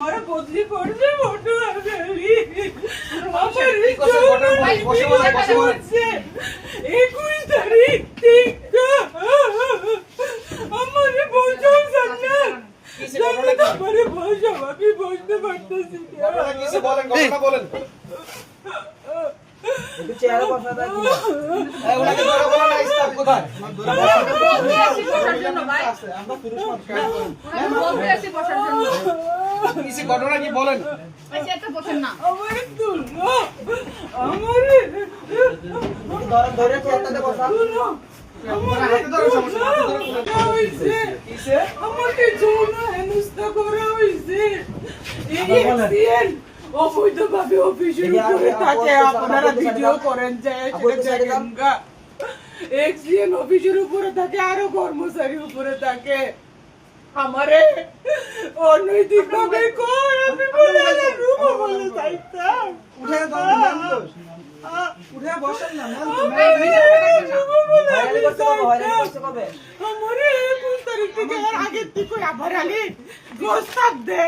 আরে বদলি করবে ফটো আগালি আমার 21 তারিখ ঠিক আমারে বলছো জান্নাত আমারে বলছো আমি বুঝতে পারতেছি ঘটনা কিসে বলেন ঘটনা বলেন একটু চেহারা বসা দাও ওনাকে ধরে বলা না স্টাফ কোথায় আমরা পুরুষ মানুষ কিসে ঘটনা কি বলেন আমারে তুলো আমারে ধরে ধরে চেহারাতে বসা হাতে ধরে সমস্যা হাতে ধরে কিসে আমাকে যৌন হেনস্থা করা হয়েছে এই এক্সিডেন্ট অবৈধভাবে অফিসের উপরে থাকে আপনারা ভিডিও করেন যায় এক্সিডেন্ট অফিসের উপরে থাকে আরো কর্মচারীর উপরে থাকে আমারে অনৈতিক ভাবে কয় আমি বলে রূপ বলে চাইতাম উঠে দাও উঠে বসেন না কবে আমারে 21 তারিখ থেকে এর আগের থেকে আবার আগে প্রস্তাব দে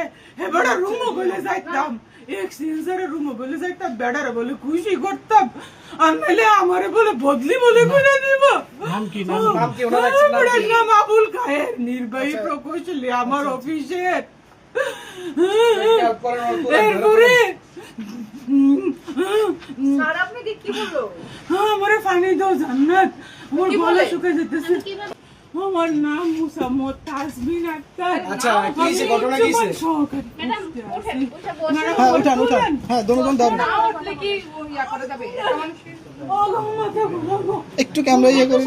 এবারে রুম বলে যাইতাম এক্সচেঞ্জারে রুম বলে যাইতাম বেড়ারে বলে খুশি করতাম আর নাহলে আমারে বলে বদলি বলে করে দিব নাম কি ওনার নাম কি নাম আবুল খায়ের নির্বাহী প্রকৌশলী আমার অফিসের এরপরে স্যার আপনাকে কি বললো? আমারে পানি দাও জান্নাত আমার কি গলা বলে? শুকিয়ে যেতেছে কি বলে? আমার নাম মুসাম্মদ তাসমিন আক্তার আচ্ছা, কি হয়েছে? ঘটনা কি হয়েছে? ম্যাডাম ওঠেন, উঠে বসুন। হ্যাঁ উঠান হ্যাঁ দোনোজন ধরুন না উঠলে কি ইয়া করা যাবে? একটা মানুষের মাথা ঘুরাবো একটু ক্যামেরা ইয়ে করে